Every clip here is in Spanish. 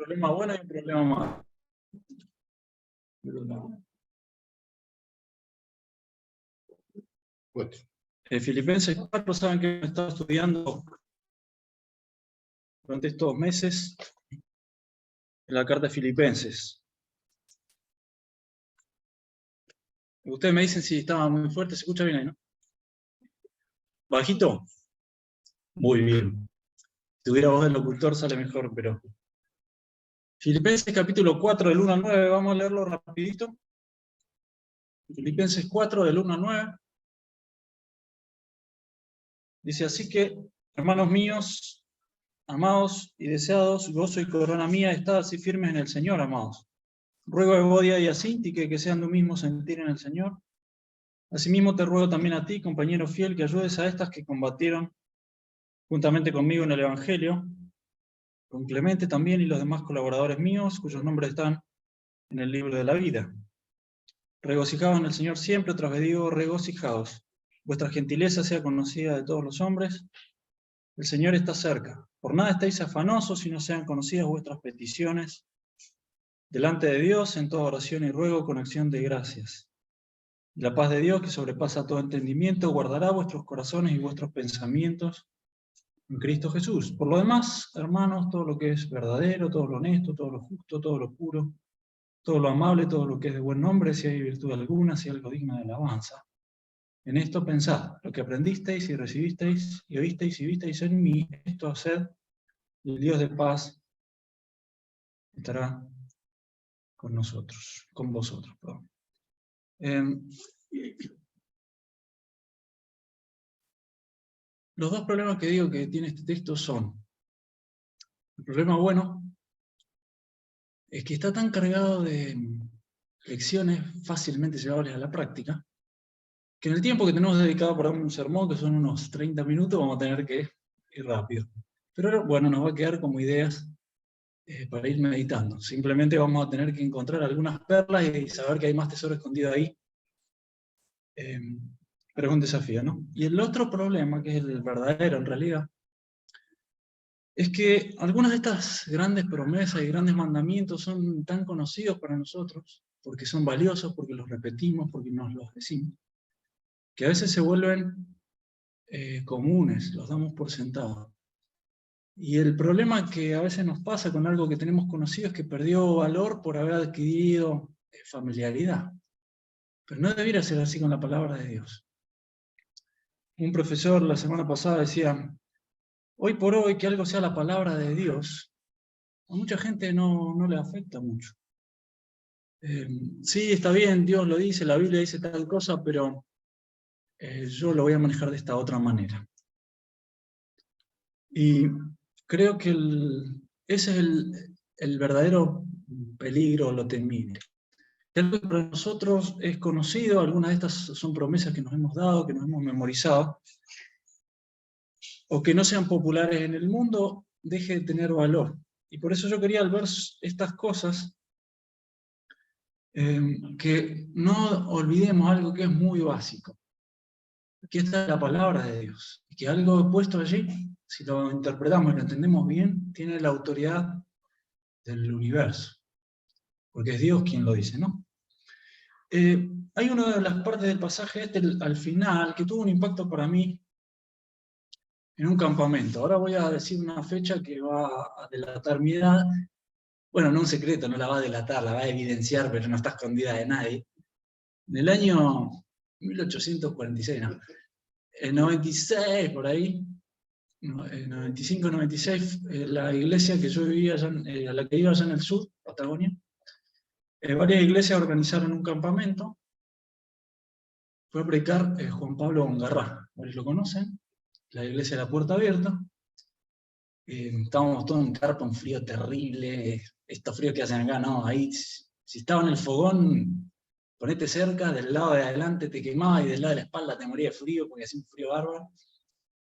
problema bueno y un problema malo. Filipenses 4, saben que he estado estudiando durante estos meses en la carta de Filipenses. Ustedes me dicen si estaba muy fuerte, se escucha bien ahí, ¿no? ¿Bajito? Muy bien. Si tuviera voz del locutor sale mejor, pero... Filipenses capítulo 4, del 1 al 9, vamos a leerlo rapidito. Filipenses 4, del 1 al 9. Dice, así que, hermanos míos, amados y deseados, gozo y corona mía, estad así firmes en el Señor, amados. Ruego a Evodia y a Síntique que sean de un mismo sentir en el Señor. Asimismo te ruego también a ti, compañero fiel, que ayudes a estas que combatieron juntamente conmigo en el Evangelio, con Clemente también y los demás colaboradores míos, cuyos nombres están en el libro de la vida. Regocijaos en el Señor siempre, otra vez digo, regocijaos. Vuestra gentileza sea conocida de todos los hombres. El Señor está cerca. Por nada estéis afanosos, si no sean conocidas vuestras peticiones delante de Dios en toda oración y ruego con acción de gracias. Y la paz de Dios, que sobrepasa todo entendimiento, guardará vuestros corazones y vuestros pensamientos en Cristo Jesús. Por lo demás, hermanos, todo lo que es verdadero, todo lo honesto, todo lo justo, todo lo puro, todo lo amable, todo lo que es de buen nombre, si hay virtud alguna, si hay algo digno de alabanza. En esto pensad, lo que aprendisteis y recibisteis y oísteis y visteis en mí, esto haced, y el Dios de paz estará con nosotros, con vosotros. Perdón. Los dos problemas que digo que tiene este texto son, el problema bueno es que está tan cargado de lecciones fácilmente llevables a la práctica, que en el tiempo que tenemos dedicado para un sermón, que son unos 30 minutos, vamos a tener que ir rápido. Pero bueno, nos va a quedar como ideas para ir meditando. Simplemente vamos a tener que encontrar algunas perlas y saber que hay más tesoro escondido ahí. Pero es un desafío, ¿no? Y el otro problema, que es el verdadero en realidad, es que algunas de estas grandes promesas y grandes mandamientos son tan conocidos para nosotros, porque son valiosos, porque los repetimos, porque nos los decimos, que a veces se vuelven comunes, los damos por sentados. Y el problema que a veces nos pasa con algo que tenemos conocido es que perdió valor por haber adquirido familiaridad. Pero no debiera ser así con la palabra de Dios. Un profesor la semana pasada decía, hoy por hoy que algo sea la palabra de Dios, a mucha gente no le afecta mucho. Sí, está bien, Dios lo dice, la Biblia dice tal cosa, pero yo lo voy a manejar de esta otra manera. Y creo que ese es el verdadero peligro, lo temible. Algo que para nosotros es conocido, algunas de estas son promesas que nos hemos dado, que nos hemos memorizado, o que no sean populares en el mundo, deje de tener valor. Y por eso yo quería, al ver estas cosas, que no olvidemos algo que es muy básico, que esta es la palabra de Dios, y que algo puesto allí, si lo interpretamos y lo entendemos bien, tiene la autoridad del universo, porque es Dios quien lo dice, ¿no? Hay una de las partes del pasaje al final que tuvo un impacto para mí en un campamento. Ahora voy a decir una fecha que va a delatar mi edad. Bueno, no un secreto, no la va a delatar, la va a evidenciar, pero no está escondida de nadie. En el año 1846, no, en 96, por ahí, 95, 96, la iglesia que yo vivía, a la que iba allá en el sur, Patagonia, varias iglesias organizaron un campamento. Fue a predicar Juan Pablo Ongarrá, ¿varios lo conocen? La iglesia de la Puerta Abierta. Estábamos todos en carpa, un frío terrible, estos fríos que hacen acá, no, ahí, si estaba en el fogón, ponete cerca, del lado de adelante te quemaba y del lado de la espalda te moría de frío, porque hacía un frío bárbaro,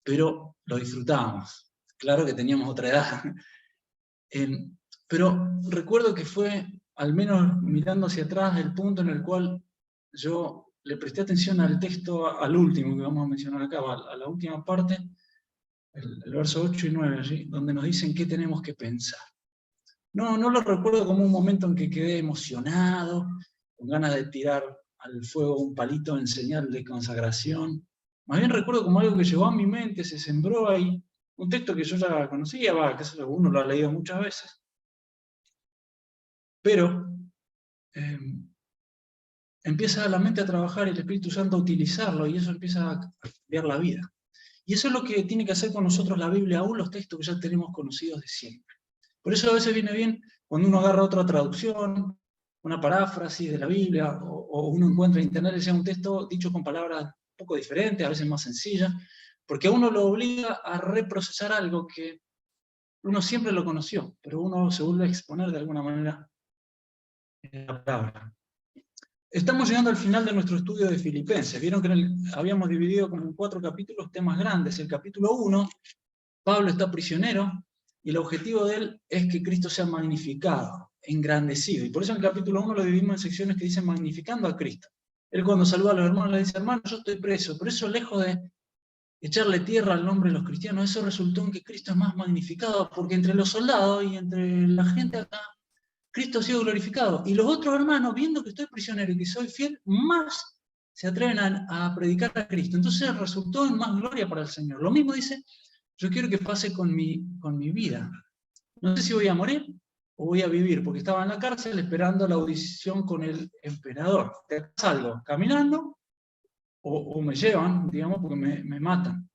pero lo disfrutábamos. Claro que teníamos otra edad. Pero recuerdo que fue, al menos mirando hacia atrás, el punto en el cual yo le presté atención al texto, al último que vamos a mencionar acá, a la última parte, el verso 8 y 9 allí, donde nos dicen qué tenemos que pensar. no lo recuerdo como un momento en que quedé emocionado, con ganas de tirar al fuego un palito en señal de consagración. Más bien recuerdo como algo que llegó a mi mente, se sembró ahí, un texto que yo ya conocía, que uno lo ha leído muchas veces, pero empieza la mente a trabajar y el Espíritu Santo a utilizarlo, y eso empieza a cambiar la vida. Y eso es lo que tiene que hacer con nosotros la Biblia, aún los textos que ya tenemos conocidos de siempre. Por eso a veces viene bien cuando uno agarra otra traducción, una paráfrasis de la Biblia, o uno encuentra en internet ya un texto dicho con palabras un poco diferentes, a veces más sencillas, porque a uno lo obliga a reprocesar algo que uno siempre lo conoció, pero uno se vuelve a exponer de alguna manera en la palabra. Estamos llegando al final de nuestro estudio de Filipenses. Vieron que habíamos dividido como en 4 capítulos temas grandes. El capítulo 1, Pablo está prisionero, y el objetivo de él es que Cristo sea magnificado, engrandecido. Y por eso en el capítulo 1 lo dividimos en secciones que dicen magnificando a Cristo. Él cuando saluda a los hermanos le dice, hermanos, yo estoy preso. Por eso, lejos de echarle tierra al nombre de los cristianos, eso resultó en que Cristo es más magnificado, porque entre los soldados y entre la gente acá, Cristo ha sido glorificado. Y los otros hermanos, viendo que estoy prisionero y que soy fiel, más se atreven a predicar a Cristo. Entonces resultó en más gloria para el Señor. Lo mismo dice, yo quiero que pase con mi vida. No sé si voy a morir o voy a vivir, porque estaba en la cárcel esperando la audición con el emperador. Te salgo caminando o me llevan, digamos, porque me matan.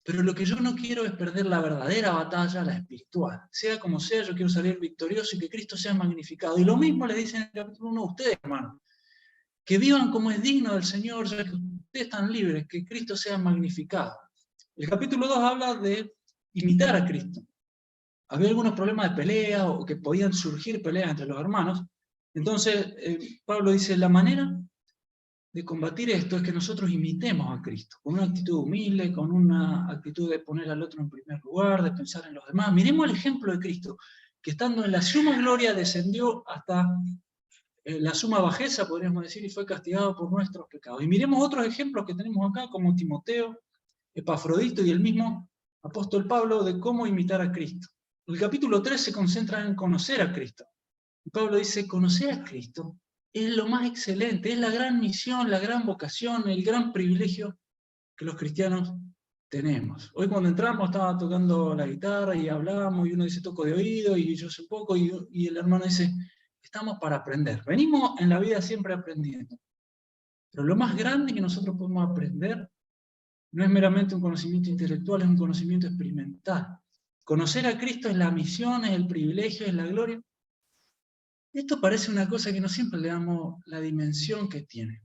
Pero lo que yo no quiero es perder la verdadera batalla, la espiritual. Sea como sea, yo quiero salir victorioso y que Cristo sea magnificado. Y lo mismo le dicen en el capítulo 1 a ustedes, hermanos. Que vivan como es digno del Señor, ya que ustedes están libres, que Cristo sea magnificado. El capítulo 2 habla de imitar a Cristo. Había algunos problemas de pelea o que podían surgir peleas entre los hermanos. Entonces, Pablo dice, la manera de combatir esto es que nosotros imitemos a Cristo, con una actitud humilde, con una actitud de poner al otro en primer lugar, de pensar en los demás. Miremos el ejemplo de Cristo, que estando en la suma gloria descendió hasta la suma bajeza, podríamos decir, y fue castigado por nuestros pecados. Y miremos otros ejemplos que tenemos acá, como Timoteo, Epafrodito y el mismo apóstol Pablo, de cómo imitar a Cristo. El capítulo 3 se concentra en conocer a Cristo. Y Pablo dice, conocer a Cristo es lo más excelente, es la gran misión, la gran vocación, el gran privilegio que los cristianos tenemos. Hoy cuando entramos estaba tocando la guitarra y hablábamos, y uno dice toco de oído, y yo sé un poco, y el hermano dice, estamos para aprender. Venimos en la vida siempre aprendiendo. Pero lo más grande que nosotros podemos aprender no es meramente un conocimiento intelectual, es un conocimiento experimental. Conocer a Cristo es la misión, es el privilegio, es la gloria. Esto parece una cosa que no siempre le damos la dimensión que tiene.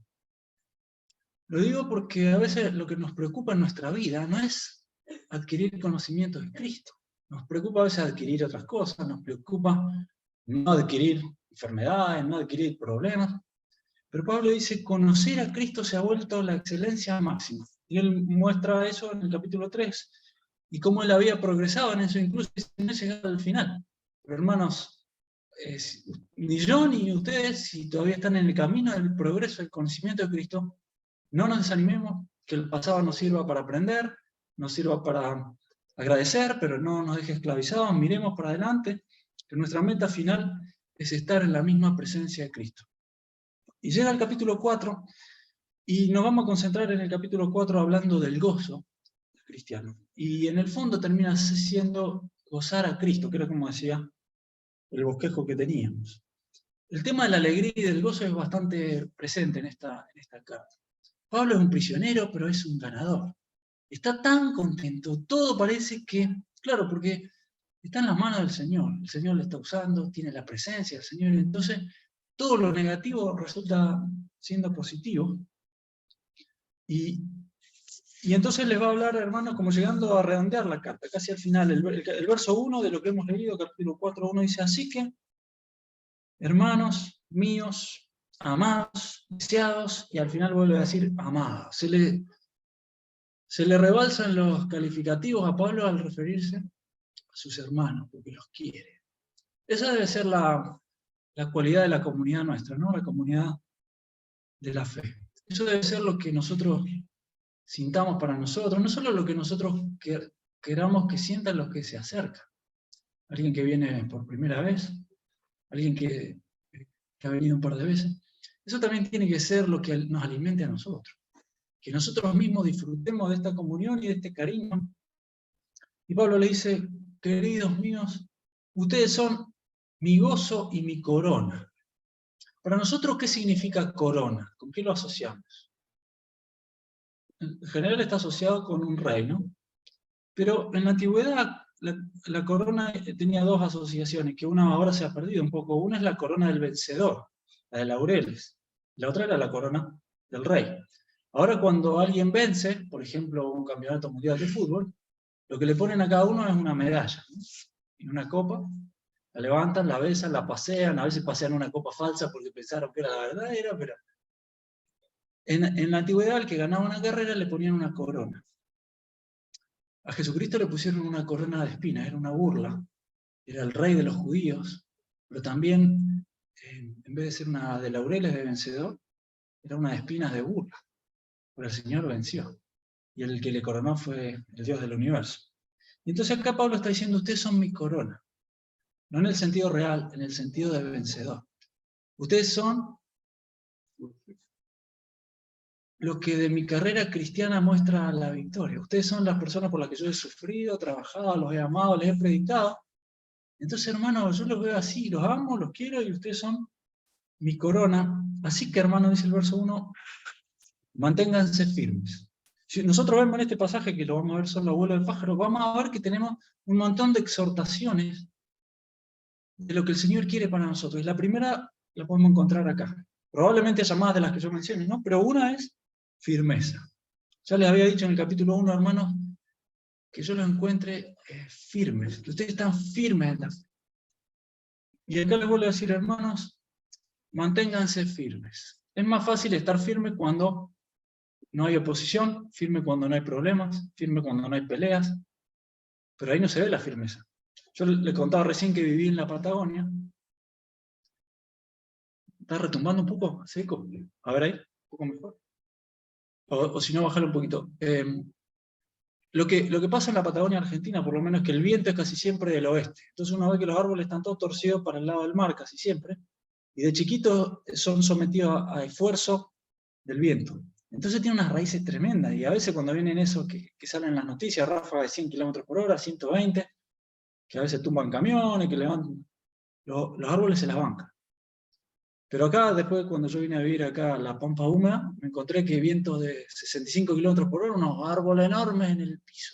Lo digo porque a veces lo que nos preocupa en nuestra vida no es adquirir conocimiento de Cristo. Nos preocupa a veces adquirir otras cosas, nos preocupa no adquirir enfermedades, no adquirir problemas. Pero Pablo dice, conocer a Cristo se ha vuelto la excelencia máxima. Y él muestra eso en el capítulo 3, y cómo él había progresado en eso, incluso no llegado al final. Pero hermanos, ni yo ni ustedes, si todavía están en el camino del progreso, del conocimiento de Cristo, no nos desanimemos, que el pasado nos sirva para aprender, nos sirva para agradecer, pero no nos deje esclavizados, miremos para adelante, que nuestra meta final es estar en la misma presencia de Cristo. Y llega el capítulo 4, y nos vamos a concentrar en el capítulo 4 hablando del gozo cristiano. Y en el fondo termina siendo gozar a Cristo, que era como decía el bosquejo que teníamos. El tema de la alegría y del gozo es bastante presente en esta carta. Pablo es un prisionero, pero es un ganador. Está tan contento, todo parece que, claro, porque está en las manos del Señor. El Señor le está usando, tiene la presencia del Señor, y entonces todo lo negativo resulta siendo positivo. Y entonces les va a hablar, hermanos, como llegando a redondear la carta, casi al final. El verso 1 de lo que hemos leído, capítulo 4:1, dice, así que, hermanos míos, amados, deseados, y al final vuelve a decir, amados. Se le rebalsan los calificativos a Pablo al referirse a sus hermanos, porque los quiere. Esa debe ser la cualidad de la comunidad nuestra, ¿no? La comunidad de la fe. Eso debe ser lo que nosotros sintamos para nosotros, no solo lo que nosotros queramos que sientan los que se acercan. Alguien que viene por primera vez, alguien que ha venido un par de veces. Eso también tiene que ser lo que nos alimente a nosotros. Que nosotros mismos disfrutemos de esta comunión y de este cariño. Y Pablo le dice, queridos míos, ustedes son mi gozo y mi corona. Para nosotros, ¿qué significa corona? ¿Con qué lo asociamos? En general está asociado con un rey, ¿no? Pero en la antigüedad la corona tenía dos asociaciones, que una ahora se ha perdido un poco. Una es la corona del vencedor, la de laureles. La otra era la corona del rey. Ahora cuando alguien vence, por ejemplo, un campeonato mundial de fútbol, lo que le ponen a cada uno es una medalla, ¿no? Y una copa, la levantan, la besan, la pasean, a veces pasean una copa falsa porque pensaron que era la verdadera, pero en la antigüedad al que ganaba una carrera le ponían una corona. A Jesucristo le pusieron una corona de espinas, era una burla, era el rey de los judíos, pero también, en vez de ser una de laureles de vencedor, era una de espinas de burla, pero el Señor venció, y el que le coronó fue el Dios del universo. Y entonces acá Pablo está diciendo, ustedes son mi corona, no en el sentido real, en el sentido de vencedor. Ustedes son lo que de mi carrera cristiana muestra la victoria. Ustedes son las personas por las que yo he sufrido, trabajado, los he amado, les he predicado. Entonces, hermanos, yo los veo así, los amo, los quiero y ustedes son mi corona. Así que, hermanos, dice el verso 1, manténganse firmes. Si nosotros vemos en este pasaje, que lo vamos a ver solo abuelo del pájaro, vamos a ver que tenemos un montón de exhortaciones de lo que el Señor quiere para nosotros. Y la primera la podemos encontrar acá. Probablemente haya más de las que yo mencioné, ¿no? Pero una es firmeza. Ya les había dicho en el capítulo 1, hermanos, que yo los encuentre firmes, que ustedes están firmes en la fe. Y acá les vuelvo a decir, hermanos, manténganse firmes. Es más fácil estar firme cuando no hay oposición, firme cuando no hay problemas, firme cuando no hay peleas, pero ahí no se ve la firmeza. Yo le contaba recién que viví en la Patagonia. ¿Está retumbando un poco? ¿Seco? A ver ahí, un poco mejor. O si no, bajarlo un poquito. Lo que pasa en la Patagonia Argentina, por lo menos, es que el viento es casi siempre del oeste. Entonces uno ve que los árboles están todos torcidos para el lado del mar, casi siempre. Y de chiquitos son sometidos a esfuerzo del viento. Entonces tiene unas raíces tremendas. Y a veces cuando vienen esos que salen en las noticias, ráfagas de 100 km por hora, 120, que a veces tumban camiones, que levantan, los árboles se las bancan. Pero acá, después cuando yo vine a vivir acá a la Pampa Húmeda, me encontré que vientos de 65 km por hora, unos árboles enormes en el piso.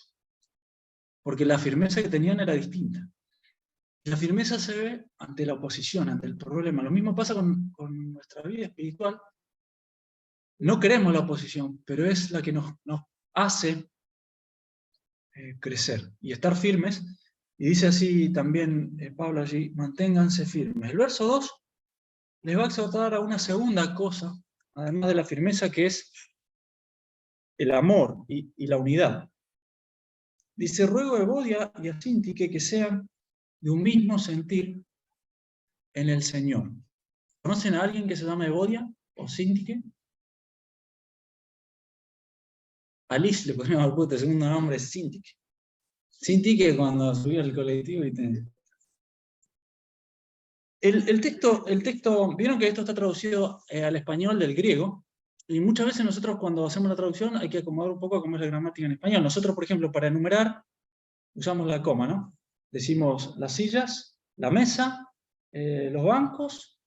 Porque la firmeza que tenían era distinta. La firmeza se ve ante la oposición, ante el problema. Lo mismo pasa con nuestra vida espiritual. No queremos la oposición, pero es la que nos hace crecer y estar firmes. Y dice así también Pablo allí, manténganse firmes. El verso 2 les va a exhortar a una segunda cosa, además de la firmeza, que es el amor y la unidad. Dice, ruego a Evodia y a Síntique que sean de un mismo sentir en el Señor. ¿Conocen a alguien que se llama Evodia o Síntique? Alice le podríamos haber puesto el segundo nombre, es Síntique. Síntique cuando subía al colectivo y te... El texto, vieron que esto está traducido al español del griego, y muchas veces nosotros cuando hacemos la traducción hay que acomodar un poco cómo es la gramática en español. Nosotros, por ejemplo, para enumerar, usamos la coma, ¿no? Decimos las sillas, la mesa, los bancos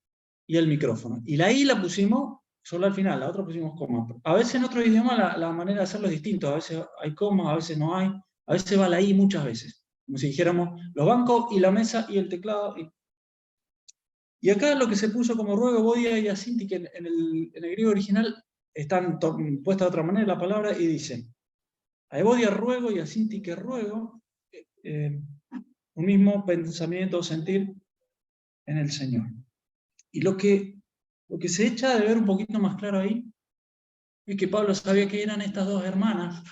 y el micrófono. Y la I la pusimos solo al final, la otra pusimos coma. A veces en otro idioma la manera de hacerlo es distinta, a veces hay coma, a veces no hay, a veces va la I muchas veces. Como si dijéramos los bancos y la mesa y el teclado. Y acá lo que se puso como ruego, Evodia y Asinti, que en el griego original están puestas de otra manera la palabra y dicen, a Evodia ruego y a Asinti que ruego, un mismo pensamiento o sentir en el Señor. Y lo que se echa de ver un poquito más claro ahí es que Pablo sabía que eran estas dos hermanas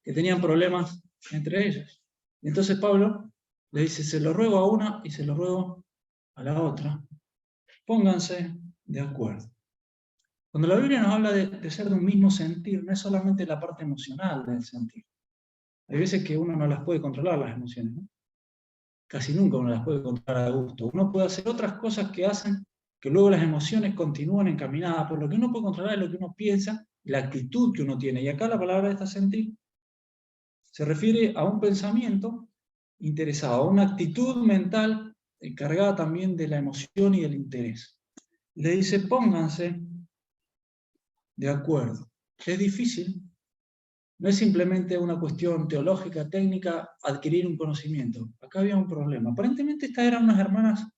que tenían problemas entre ellas. Y entonces Pablo le dice, se lo ruego a una y se lo ruego a la otra. Pónganse de acuerdo. Cuando la Biblia nos habla de ser de un mismo sentir, no es solamente la parte emocional del sentir. Hay veces que uno no las puede controlar, las emociones, ¿no? casi nunca uno las puede controlar a gusto. Uno puede hacer otras cosas que hacen que luego las emociones continúen encaminadas, por lo que uno puede controlar es lo que uno piensa, la actitud que uno tiene. Y acá la palabra esta sentir se refiere a un pensamiento interesado, a una actitud mental encargada también de la emoción y del interés. Le dice, pónganse de acuerdo. Es difícil, no es simplemente una cuestión teológica, técnica, adquirir un conocimiento. Acá había un problema. Aparentemente estas eran unas hermanas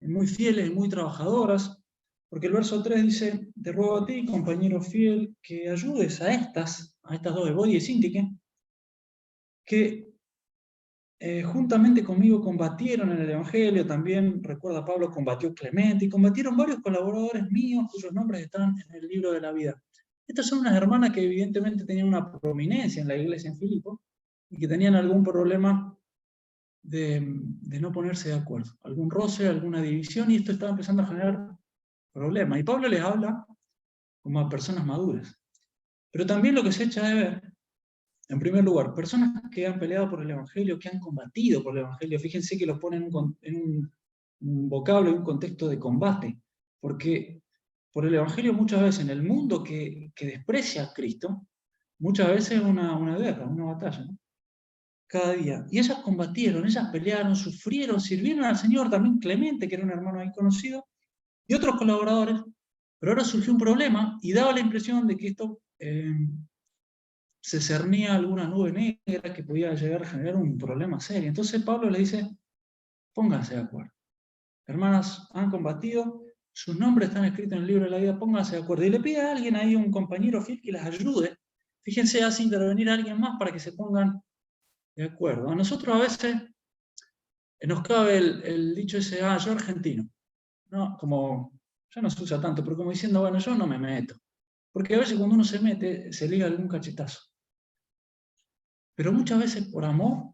muy fieles y muy trabajadoras, porque el verso 3 dice, te ruego a ti, compañero fiel, que ayudes a estas dos, Evodia y Síntique, que juntamente conmigo combatieron en el Evangelio, también, recuerda Pablo, combatió Clemente, y combatieron varios colaboradores míos cuyos nombres están en el libro de la vida. Estas son unas hermanas que evidentemente tenían una prominencia en la iglesia en Filipo, y que tenían algún problema de no ponerse de acuerdo, algún roce, alguna división, y esto estaba empezando a generar problemas. Y Pablo les habla como a personas maduras. Pero también lo que se echa de ver, en primer lugar, personas que han peleado por el Evangelio, que han combatido por el Evangelio, fíjense que lo ponen en un vocablo, en un contexto de combate, porque por el Evangelio muchas veces en el mundo que desprecia a Cristo, muchas veces es una guerra, una batalla, ¿no? Cada día. Y ellas combatieron, ellas pelearon, sufrieron, sirvieron al Señor, también Clemente, que era un hermano ahí conocido, y otros colaboradores, pero ahora surgió un problema y daba la impresión de que esto se cernía alguna nube negra que podía llegar a generar un problema serio. Entonces Pablo le dice, pónganse de acuerdo. Hermanas, han combatido, sus nombres están escritos en el libro de la vida, pónganse de acuerdo. Y le pide a alguien ahí, un compañero fiel, que las ayude. Fíjense, hace intervenir a alguien más para que se pongan de acuerdo. A nosotros a veces nos cabe el dicho ese, yo argentino. ¿No? Como, ya no se usa tanto, pero como diciendo, bueno, yo no me meto. Porque a veces cuando uno se mete, se liga algún cachetazo. Pero muchas veces por amor,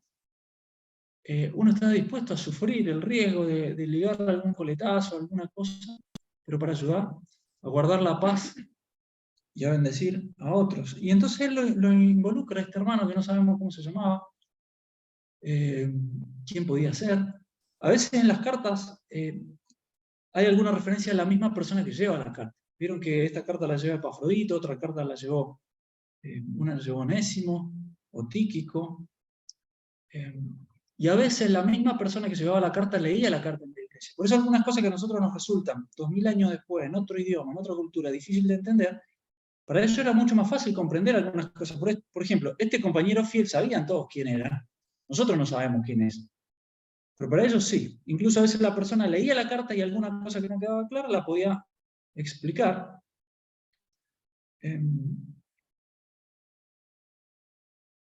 uno está dispuesto a sufrir el riesgo de ligar algún coletazo, alguna cosa, pero para ayudar a guardar la paz y a bendecir a otros. Y entonces él lo involucra a este hermano que no sabemos cómo se llamaba, quién podía ser. A veces en las cartas hay alguna referencia a la misma persona que lleva la carta. Vieron que esta carta la lleva Epafrodito, otra carta la llevó, una la llevó Onésimo o Tíquico. Y a veces la misma persona que llevaba la carta leía la carta en la iglesia. Por eso algunas cosas que a nosotros nos resultan 2000 años después, en otro idioma, en otra cultura, difícil de entender, para ellos era mucho más fácil comprender algunas cosas. Por ejemplo, este compañero fiel, sabían todos quién era. Nosotros no sabemos quién es. Pero para ellos sí. Incluso a veces la persona leía la carta y alguna cosa que no quedaba clara la podía explicar.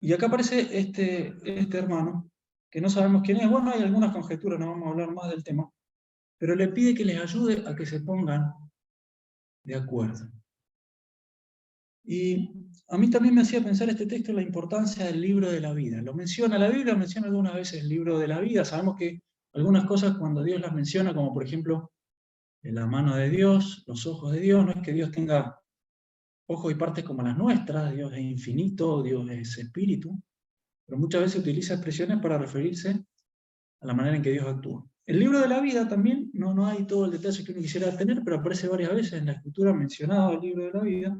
Y acá aparece este hermano, que no sabemos quién es. Bueno, hay algunas conjeturas, no vamos a hablar más del tema. Pero le pide que les ayude a que se pongan de acuerdo. Y a mí también me hacía pensar este texto la importancia del libro de la vida. Lo menciona la Biblia, menciona algunas veces el libro de la vida. Sabemos que algunas cosas cuando Dios las menciona, como por ejemplo la mano de Dios, los ojos de Dios, no es que Dios tenga ojos y partes como las nuestras, Dios es infinito, Dios es espíritu, pero muchas veces utiliza expresiones para referirse a la manera en que Dios actúa. El libro de la vida también, no hay todo el detalle que uno quisiera tener, pero aparece varias veces en la escritura mencionado el libro de la vida.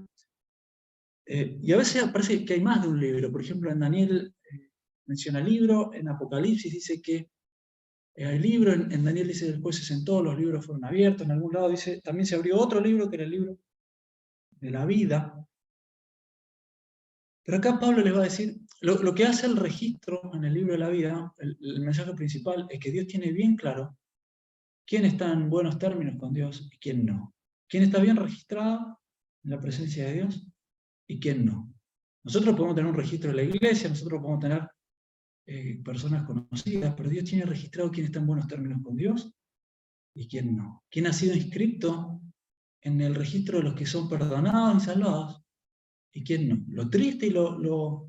Y a veces parece que hay más de un libro. Por ejemplo, en Daniel menciona libro, en Apocalipsis dice que hay libro, en Daniel dice que después se sentó, los libros fueron abiertos, en algún lado dice, también se abrió otro libro que era el libro de la vida. Pero acá Pablo les va a decir, lo que hace el registro en el libro de la vida, el mensaje principal, es que Dios tiene bien claro quién está en buenos términos con Dios y quién no. Quién está bien registrado en la presencia de Dios y quién no. Nosotros podemos tener un registro de la iglesia, nosotros podemos tener personas conocidas, pero Dios tiene registrado quién está en buenos términos con Dios y quién no. Quién ha sido inscrito en el registro de los que son perdonados y salvados y quién no. Lo triste y lo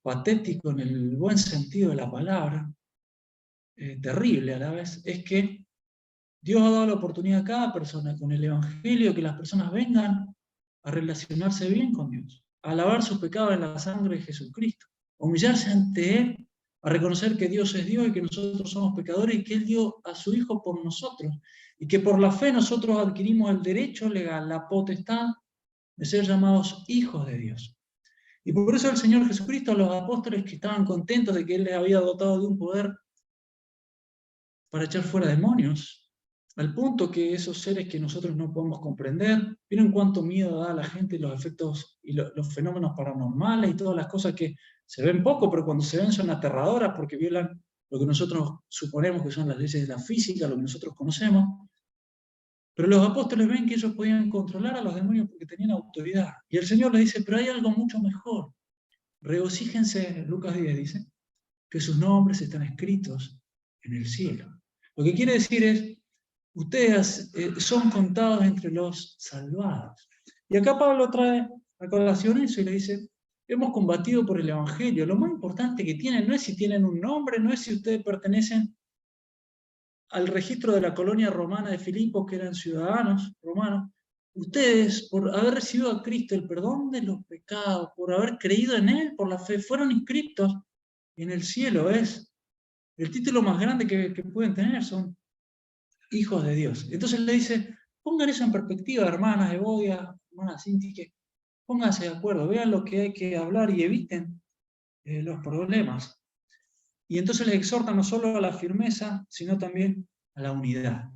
patético en el buen sentido de la palabra, terrible a la vez, es que Dios ha dado la oportunidad a cada persona con el Evangelio que las personas vengan a relacionarse bien con Dios, a lavar sus pecados en la sangre de Jesucristo, a humillarse ante Él a reconocer que Dios es Dios y que nosotros somos pecadores y que Él dio a su Hijo por nosotros, y que por la fe nosotros adquirimos el derecho legal, la potestad de ser llamados hijos de Dios. Y por eso el Señor Jesucristo, a los apóstoles que estaban contentos de que Él les había dotado de un poder para echar fuera demonios, al punto que esos seres que nosotros no podemos comprender, ¿vieron cuánto miedo da a la gente los efectos y los fenómenos paranormales y todas las cosas que se ven poco, pero cuando se ven son aterradoras porque violan lo que nosotros suponemos que son las leyes de la física, lo que nosotros conocemos? Pero los apóstoles ven que ellos podían controlar a los demonios porque tenían autoridad. Y el Señor les dice, pero hay algo mucho mejor. Regocíjense, Lucas 10 dice, que sus nombres están escritos en el cielo. Lo que quiere decir es, ustedes son contados entre los salvados. Y acá Pablo trae a colación eso y le dice, hemos combatido por el Evangelio. Lo más importante que tienen no es si tienen un nombre, no es si ustedes pertenecen al registro de la colonia romana de Filipos, que eran ciudadanos romanos. Ustedes, por haber recibido a Cristo el perdón de los pecados, por haber creído en Él, por la fe, fueron inscritos en el cielo. Es el título más grande que pueden tener, son hijos de Dios. Entonces le dice, pongan eso en perspectiva, hermanas Evodia, hermanas Sintique, pónganse de acuerdo, vean lo que hay que hablar y eviten los problemas. Y entonces les exhorta no solo a la firmeza, sino también a la unidad.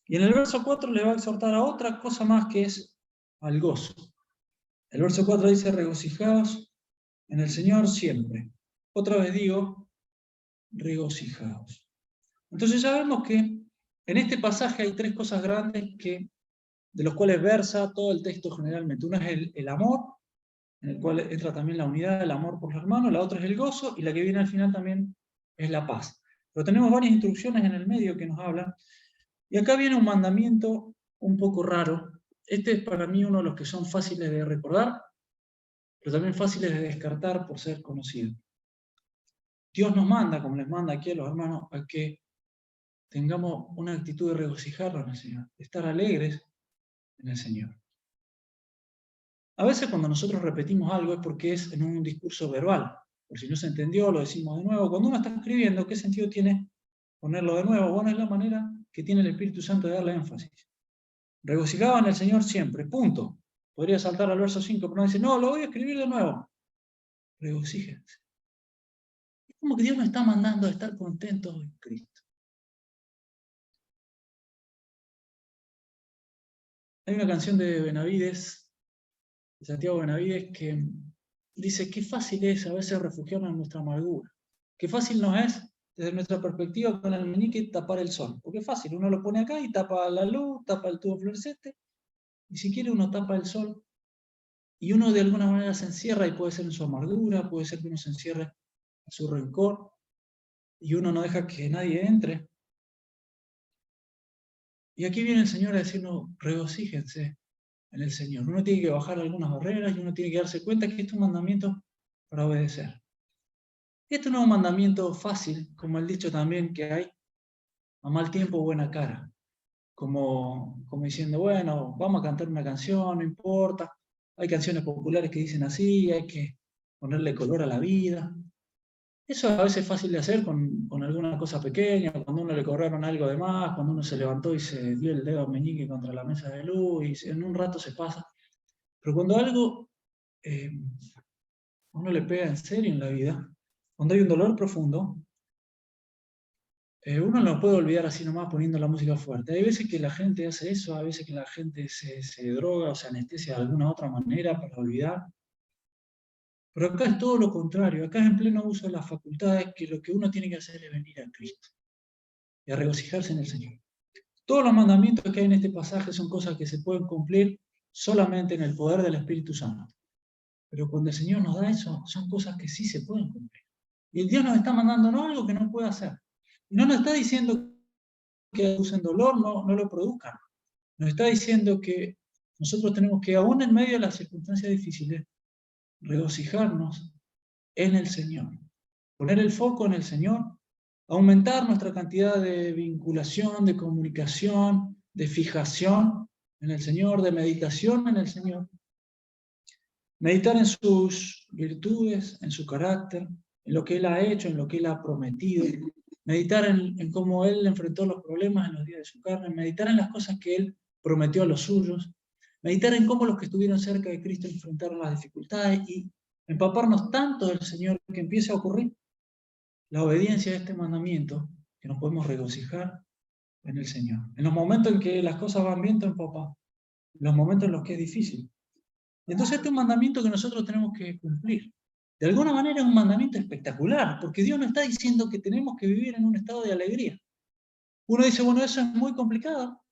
Y en el verso 4 le va a exhortar a otra cosa más, que es al gozo. El verso 4 dice, regocijaos en el Señor siempre. Otra vez digo, regocijaos. Entonces ya vemos que en este pasaje hay tres cosas grandes de los cuales versa todo el texto generalmente. Una es el amor, en el cual entra también la unidad, el amor por los hermanos. La otra es el gozo, y la que viene al final también es la paz. Pero tenemos varias instrucciones en el medio que nos hablan. Y acá viene un mandamiento un poco raro. Este es para mí uno de los que son fáciles de recordar, pero también fáciles de descartar por ser conocido. Dios nos manda, como les manda aquí a los hermanos, a que tengamos una actitud de regocijarnos en el Señor, de estar alegres en el Señor. A veces cuando nosotros repetimos algo es porque es en un discurso verbal. Por si no se entendió, lo decimos de nuevo. Cuando uno está escribiendo, ¿qué sentido tiene ponerlo de nuevo? Bueno, es la manera que tiene el Espíritu Santo de darle énfasis. Regocijaban en el Señor siempre, punto. Podría saltar al verso 5, pero no dice, no, lo voy a escribir de nuevo. Regocíjense. Es como que Dios nos está mandando a estar contentos en Cristo. Hay una canción de Benavides, de Santiago Benavides, que dice, qué fácil es a veces refugiarnos en nuestra amargura. Qué fácil nos es, desde nuestra perspectiva, con el meñique tapar el sol. Porque es fácil, uno lo pone acá y tapa la luz, tapa el tubo fluorescente, y si quiere uno tapa el sol, y uno de alguna manera se encierra, y puede ser en su amargura, puede ser que uno se encierre en su rencor, y uno no deja que nadie entre. Y aquí viene el Señor a decirnos, regocíjense en el Señor. Uno tiene que bajar algunas barreras y uno tiene que darse cuenta que este es un mandamiento para obedecer. Este no es un mandamiento fácil, como el dicho también que hay, a mal tiempo buena cara. Como diciendo, bueno, vamos a cantar una canción, no importa. Hay canciones populares que dicen así, hay que ponerle color a la vida. Eso a veces es fácil de hacer con alguna cosa pequeña, cuando uno le cobraron algo de más, cuando uno se levantó y se dio el dedo meñique contra la mesa de luz, y en un rato se pasa. Pero cuando algo a uno le pega en serio en la vida, cuando hay un dolor profundo, uno no puede olvidar así nomás poniendo la música fuerte. Hay veces que la gente hace eso, hay veces que la gente se droga o se anestesia de alguna otra manera para olvidar. Pero acá es todo lo contrario, acá es en pleno uso de las facultades, que lo que uno tiene que hacer es venir a Cristo y a regocijarse en el Señor. Todos los mandamientos que hay en este pasaje son cosas que se pueden cumplir solamente en el poder del Espíritu Santo. Pero cuando el Señor nos da eso, son cosas que sí se pueden cumplir. Y el Dios nos está mandando no algo que no puede hacer. Y no nos está diciendo que usen dolor, no lo produzcan. Nos está diciendo que nosotros tenemos que, aún en medio de las circunstancias difíciles, regocijarnos en el Señor. Poner el foco en el Señor, aumentar nuestra cantidad de vinculación, de comunicación, de fijación en el Señor, de meditación en el Señor. Meditar en sus virtudes, en su carácter, en lo que Él ha hecho, en lo que Él ha prometido, meditar en cómo Él enfrentó los problemas en los días de su carne, meditar en las cosas que Él prometió a los suyos, meditar en cómo los que estuvieron cerca de Cristo enfrentaron las dificultades y empaparnos tanto del Señor que empiece a ocurrir la obediencia a este mandamiento, que nos podemos regocijar en el Señor. En los momentos en que las cosas van bien, papá, en los momentos en los que es difícil. Entonces este es un mandamiento que nosotros tenemos que cumplir. De alguna manera es un mandamiento espectacular, porque Dios nos está diciendo que tenemos que vivir en un estado de alegría. Uno dice, bueno, eso es muy complicado,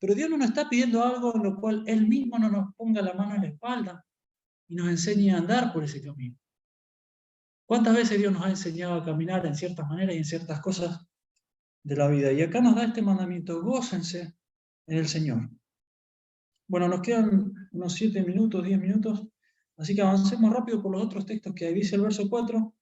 pero Dios no nos está pidiendo algo en lo cual Él mismo no nos ponga la mano en la espalda y nos enseñe a andar por ese camino. ¿Cuántas veces Dios nos ha enseñado a caminar en ciertas maneras y en ciertas cosas de la vida? Y acá nos da este mandamiento, gócense en el Señor. Bueno, nos quedan unos 7 minutos, 10 minutos, así que avancemos rápido por los otros textos que hay. Dice el verso 4,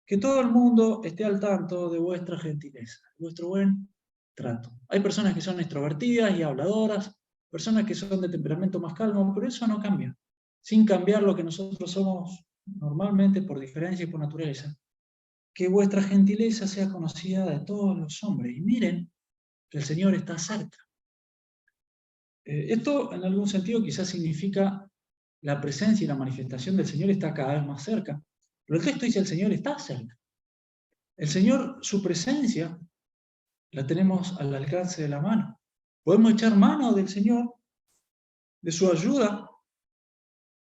que todo el mundo esté al tanto de vuestra gentileza, de vuestro buen trato. Hay personas que son extrovertidas y habladoras, personas que son de temperamento más calmo, pero eso no cambia. Sin cambiar lo que nosotros somos normalmente por diferencia y por naturaleza. Que vuestra gentileza sea conocida de todos los hombres. Y miren que el Señor está cerca. Esto en algún sentido quizás significa la presencia y la manifestación del Señor está cada vez más cerca. Pero el texto dice el Señor está cerca. El Señor, su presencia, la tenemos al alcance de la mano. Podemos echar mano del Señor, de su ayuda,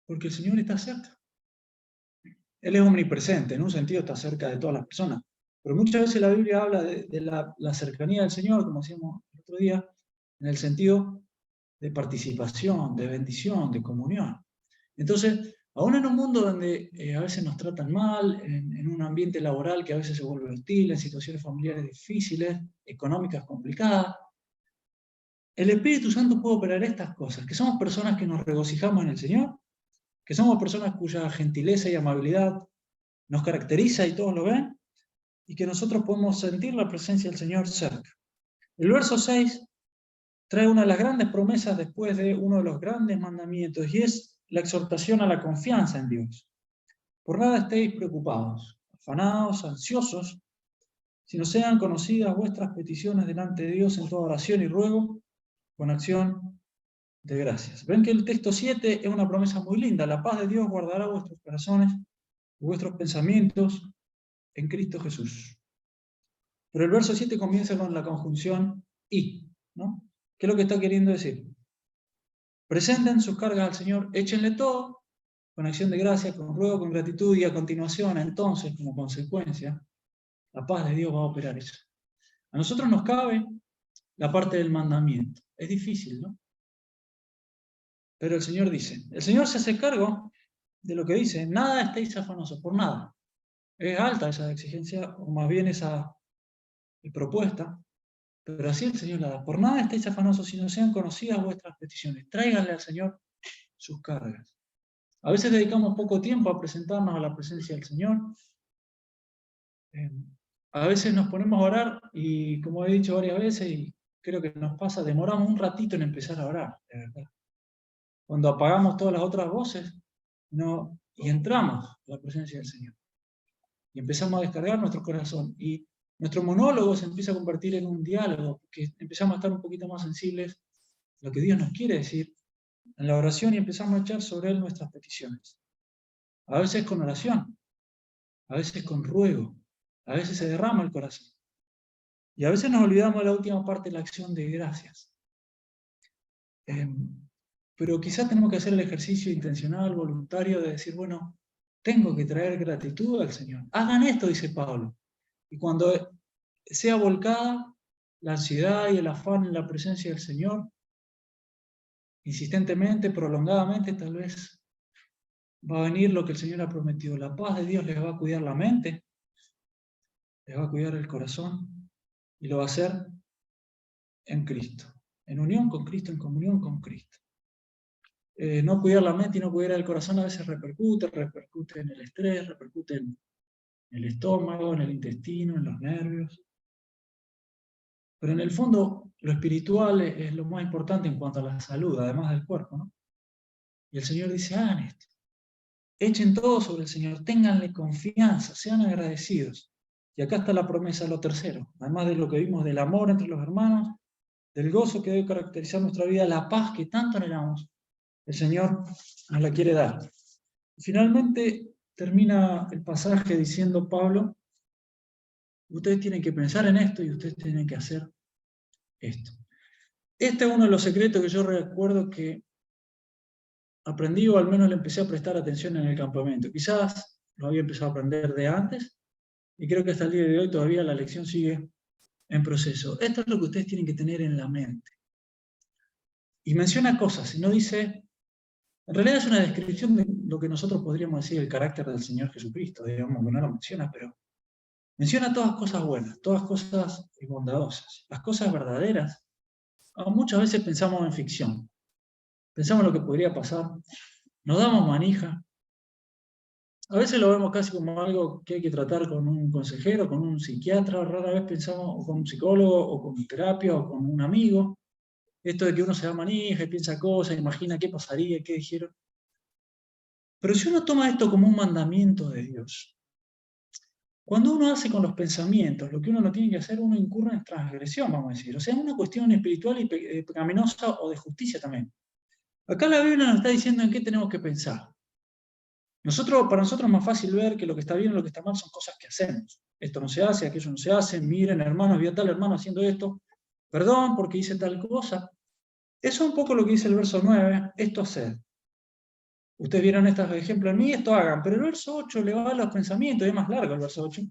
porque el Señor está cerca. Él es omnipresente, en un sentido está cerca de todas las personas. Pero muchas veces la Biblia habla de la cercanía del Señor, como decíamos el otro día, en el sentido de participación, de bendición, de comunión. Entonces, aún en un mundo donde a veces nos tratan mal, en un ambiente laboral que a veces se vuelve hostil, en situaciones familiares difíciles, económicas complicadas, el Espíritu Santo puede operar estas cosas, que somos personas que nos regocijamos en el Señor, que somos personas cuya gentileza y amabilidad nos caracteriza y todos lo ven, y que nosotros podemos sentir la presencia del Señor cerca. El verso 6 trae una de las grandes promesas después de uno de los grandes mandamientos, y es la exhortación a la confianza en Dios. Por nada estéis preocupados, afanados, ansiosos, sino sean conocidas vuestras peticiones delante de Dios en toda oración y ruego, con acción de gracias. Ven que el texto 7 es una promesa muy linda. La paz de Dios guardará vuestros corazones y vuestros pensamientos en Cristo Jesús. Pero el verso 7 comienza con la conjunción y, ¿no? ¿Qué es lo que está queriendo decir? Presenten sus cargas al Señor, échenle todo, con acción de gracia, con ruego, con gratitud, y a continuación, entonces, como consecuencia, la paz de Dios va a operar eso. A nosotros nos cabe la parte del mandamiento. Es difícil, ¿no? Pero el Señor dice, el Señor se hace cargo de lo que dice, nada estéis afanosos, por nada. Es alta esa exigencia, o más bien esa propuesta, pero así el Señor la da. Por nada estéis afanosos, sino sean conocidas vuestras peticiones. Tráiganle al Señor sus cargas. A veces dedicamos poco tiempo a presentarnos a la presencia del Señor. A veces nos ponemos a orar y, como he dicho varias veces, y creo que nos pasa, demoramos un ratito en empezar a orar, de verdad. Cuando apagamos todas las otras voces y entramos a la presencia del Señor. Y empezamos a descargar nuestro corazón. Y nuestro monólogo se empieza a convertir en un diálogo, porque empezamos a estar un poquito más sensibles a lo que Dios nos quiere decir en la oración y empezamos a echar sobre Él nuestras peticiones. A veces con oración, a veces con ruego, a veces se derrama el corazón. Y a veces nos olvidamos de la última parte de la acción de gracias. Pero quizás tenemos que hacer el ejercicio intencional, voluntario, de decir, bueno, tengo que traer gratitud al Señor. Hagan esto, dice Pablo. Y cuando sea volcada la ansiedad y el afán en la presencia del Señor, insistentemente, prolongadamente, tal vez va a venir lo que el Señor ha prometido. La paz de Dios les va a cuidar la mente, les va a cuidar el corazón, y lo va a hacer en Cristo, en unión con Cristo, en comunión con Cristo. No cuidar la mente y no cuidar el corazón a veces repercute en el estrés, repercute en el estómago, en el intestino, en los nervios. Pero en el fondo, lo espiritual es lo más importante en cuanto a la salud, además del cuerpo, ¿no? Y el Señor dice, hagan esto. Echen todo sobre el Señor, ténganle confianza, sean agradecidos. Y acá está la promesa, lo tercero, además de lo que vimos del amor entre los hermanos, del gozo que debe caracterizar nuestra vida, la paz que tanto anhelamos, el Señor nos la quiere dar. Y finalmente termina el pasaje diciendo Pablo, ustedes tienen que pensar en esto y ustedes tienen que hacer esto. Este es uno de los secretos que yo recuerdo que aprendí, o al menos le empecé a prestar atención en el campamento. Quizás lo había empezado a aprender de antes, y creo que hasta el día de hoy todavía la lección sigue en proceso. Esto es lo que ustedes tienen que tener en la mente. Y menciona cosas, y no dice, en realidad es una descripción de lo que nosotros podríamos decir el carácter del Señor Jesucristo, digamos, que no lo menciona, pero menciona todas cosas buenas, todas cosas bondadosas, las cosas verdaderas. Muchas veces pensamos en ficción, pensamos en lo que podría pasar, nos damos manija. A veces lo vemos casi como algo que hay que tratar con un consejero, con un psiquiatra, rara vez pensamos o con un psicólogo, o con terapia, o con un amigo. Esto de que uno se da manija y piensa cosas, imagina qué pasaría, qué dijeron. Pero si uno toma esto como un mandamiento de Dios, cuando uno hace con los pensamientos lo que uno no tiene que hacer, uno incurre en transgresión, vamos a decir. O sea, es una cuestión espiritual y pecaminosa o de justicia también. Acá la Biblia nos está diciendo en qué tenemos que pensar. Para nosotros es más fácil ver que lo que está bien y lo que está mal son cosas que hacemos. Esto no se hace, aquello no se hace, miren hermanos, vi a tal hermano haciendo esto, perdón porque hice tal cosa. Eso es un poco lo que dice el verso 9, esto hacer. Ustedes vieron estos ejemplos en mí, esto hagan, pero el verso 8 le va a los pensamientos, es más largo el verso 8.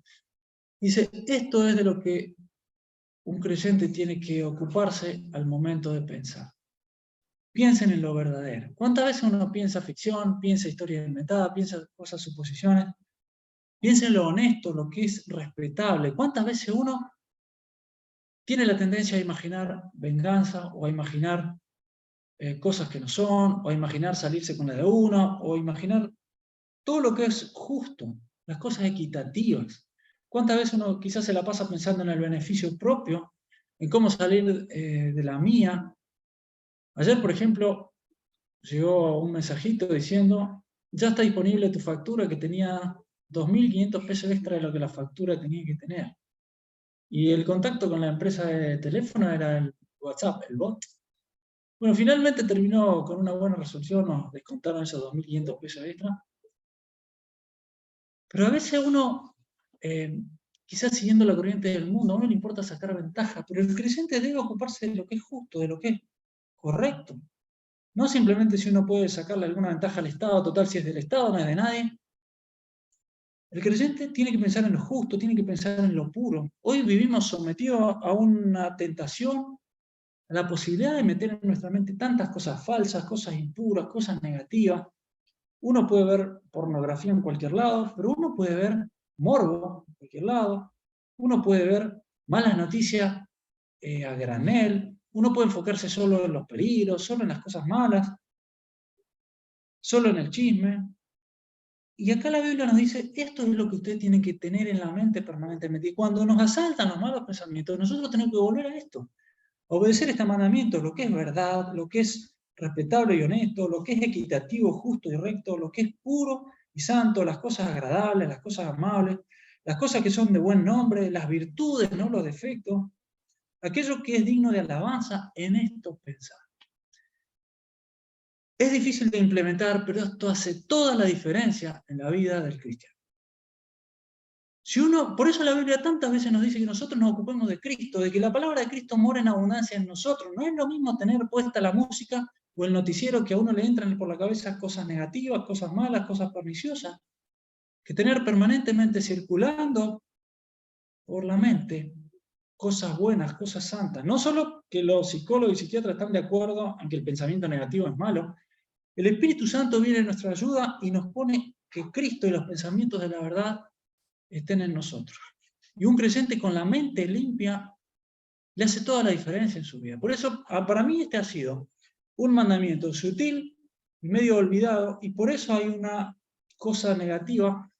Dice, esto es de lo que un creyente tiene que ocuparse al momento de pensar. Piensen en lo verdadero. ¿Cuántas veces uno piensa ficción, piensa historia inventada, piensa cosas, suposiciones? Piensa en lo honesto, lo que es respetable. ¿Cuántas veces uno tiene la tendencia a imaginar venganza o a imaginar cosas que no son, o a imaginar salirse con la de uno, o a imaginar todo lo que es justo, las cosas equitativas? ¿Cuántas veces uno quizás se la pasa pensando en el beneficio propio, en cómo salir de la mía? Ayer, por ejemplo, llegó un mensajito diciendo, ya está disponible tu factura, que tenía 2.500 pesos extra de lo que la factura tenía que tener. Y el contacto con la empresa de teléfono era el WhatsApp, el bot. Bueno, finalmente terminó con una buena resolución, nos descontaron esos 2.500 pesos extra. Pero a veces uno, quizás siguiendo la corriente del mundo, a uno le importa sacar ventaja, pero el creyente debe ocuparse de lo que es justo, de lo que es correcto. No simplemente si uno puede sacarle alguna ventaja al Estado, total, si es del Estado, no es de nadie. El creyente tiene que pensar en lo justo, tiene que pensar en lo puro. Hoy vivimos sometidos a una tentación, a la posibilidad de meter en nuestra mente tantas cosas falsas, cosas impuras, cosas negativas. Uno puede ver pornografía en cualquier lado, pero uno puede ver morbo en cualquier lado. Uno puede ver malas noticias a granel. Uno puede enfocarse solo en los peligros, solo en las cosas malas, solo en el chisme. Y acá la Biblia nos dice, esto es lo que ustedes tienen que tener en la mente permanentemente. Y cuando nos asaltan los malos pensamientos, nosotros tenemos que volver a esto, obedecer este mandamiento, lo que es verdad, lo que es respetable y honesto, lo que es equitativo, justo y recto, lo que es puro y santo, las cosas agradables, las cosas amables, las cosas que son de buen nombre, las virtudes, no los defectos, aquello que es digno de alabanza, en esto pensar. Es difícil de implementar, pero esto hace toda la diferencia en la vida del cristiano. Por eso la Biblia tantas veces nos dice que nosotros nos ocupemos de Cristo, de que la palabra de Cristo mora en abundancia en nosotros. No es lo mismo tener puesta la música o el noticiero que a uno le entran por la cabeza cosas negativas, cosas malas, cosas perniciosas, que tener permanentemente circulando por la mente cosas buenas, cosas santas. No solo que los psicólogos y psiquiatras están de acuerdo en que el pensamiento negativo es malo, el Espíritu Santo viene en nuestra ayuda y nos pone que Cristo y los pensamientos de la verdad estén en nosotros. Y un creyente con la mente limpia le hace toda la diferencia en su vida. Por eso, para mí este ha sido un mandamiento sutil, medio olvidado, y por eso hay una cosa negativa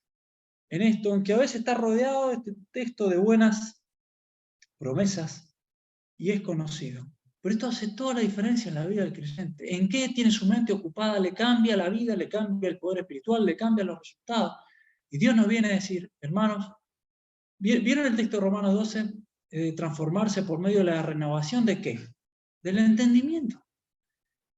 en esto, en que a veces está rodeado este texto de buenas promesas y es conocido. Pero esto hace toda la diferencia en la vida del creyente. ¿En qué tiene su mente ocupada? Le cambia la vida, le cambia el poder espiritual, le cambia los resultados. Y Dios nos viene a decir, hermanos, ¿vieron el texto de Romanos 12? Transformarse por medio de la renovación ¿de qué? Del entendimiento.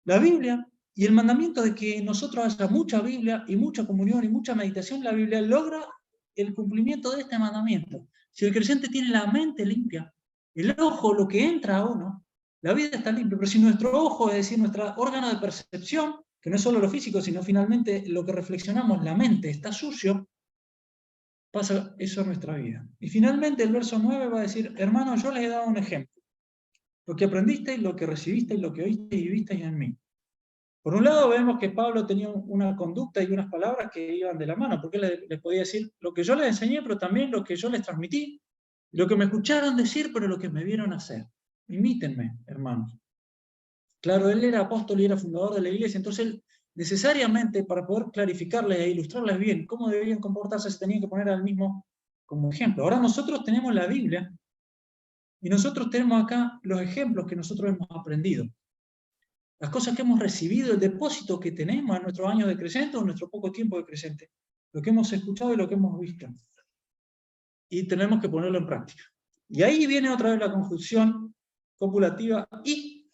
La Biblia y el mandamiento de que nosotros haya mucha Biblia y mucha comunión y mucha meditación en la Biblia logra el cumplimiento de este mandamiento. Si el creyente tiene la mente limpia, el ojo, lo que entra a uno, la vida está limpia. Pero si nuestro ojo, es decir, nuestro órgano de percepción, que no es solo lo físico, sino finalmente lo que reflexionamos, la mente, está sucio, pasa eso en nuestra vida. Y finalmente el verso 9 va a decir, hermanos, yo les he dado un ejemplo. Lo que aprendisteis, lo que recibisteis, lo que oísteis y visteis en mí. Por un lado vemos que Pablo tenía una conducta y unas palabras que iban de la mano, porque les podía decir lo que yo les enseñé, pero también lo que yo les transmití, lo que me escucharon decir, pero lo que me vieron hacer. Imítenme, hermanos. Claro, él era apóstol y era fundador de la iglesia, entonces él necesariamente, para poder clarificarles e ilustrarles bien cómo debían comportarse, se tenía que poner al mismo como ejemplo. Ahora nosotros tenemos la Biblia y nosotros tenemos acá los ejemplos que nosotros hemos aprendido. Las cosas que hemos recibido, el depósito que tenemos en nuestros años de creyente o en nuestro poco tiempo de creyente. Lo que hemos escuchado y lo que hemos visto. Y tenemos que ponerlo en práctica. Y ahí viene otra vez la conjunción copulativa y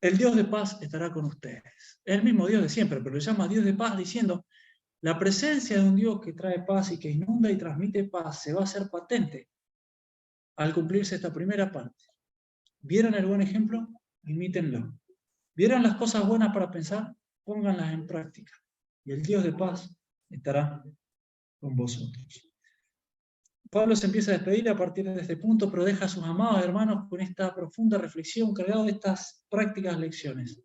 el Dios de paz estará con ustedes. Es el mismo Dios de siempre, pero le llama Dios de paz diciendo, la presencia de un Dios que trae paz y que inunda y transmite paz se va a hacer patente al cumplirse esta primera parte. ¿Vieron el buen ejemplo? Imítenlo. ¿Vieron las cosas buenas para pensar? Pónganlas en práctica. Y el Dios de paz estará con vosotros. Pablo se empieza a despedir a partir de este punto, pero deja a sus amados hermanos con esta profunda reflexión cargada de estas prácticas lecciones.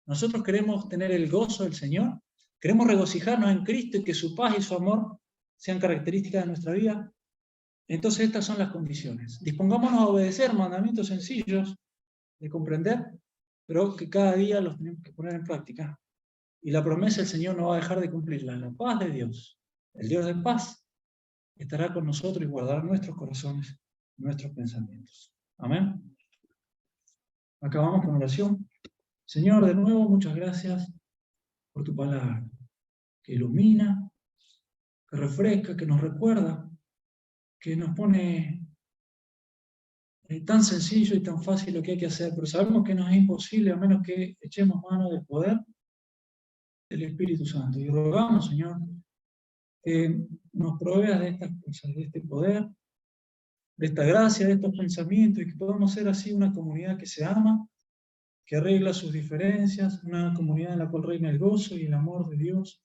Nosotros queremos tener el gozo del Señor, queremos regocijarnos en Cristo y que su paz y su amor sean características de nuestra vida. Entonces estas son las condiciones. Dispongámonos a obedecer mandamientos sencillos de comprender, pero que cada día los tenemos que poner en práctica. Y la promesa del Señor no va a dejar de cumplirla. La paz de Dios, el Dios de paz, estará con nosotros y guardará nuestros corazones, nuestros pensamientos. Amén. Acabamos con oración. Señor, de nuevo, muchas gracias por tu palabra, que ilumina, que refresca, que nos recuerda, que nos pone tan sencillo y tan fácil lo que hay que hacer, pero sabemos que nos es imposible a menos que echemos mano del poder del Espíritu Santo. Y rogamos, Señor, que nos proveas de estas cosas, de este poder, de esta gracia, de estos pensamientos, y que podamos ser así una comunidad que se ama, que arregla sus diferencias, una comunidad en la cual reina el gozo y el amor de Dios,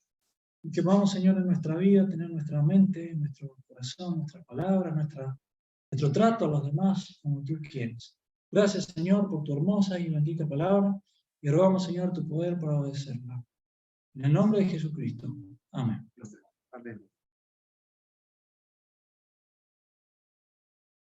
y que podamos, Señor, en nuestra vida tener nuestra mente, nuestro corazón, nuestra palabra, nuestro trato a los demás como tú quieres. Gracias, Señor, por tu hermosa y bendita palabra, y rogamos, Señor, tu poder para obedecerla. En el nombre de Jesucristo. Amén. Amén.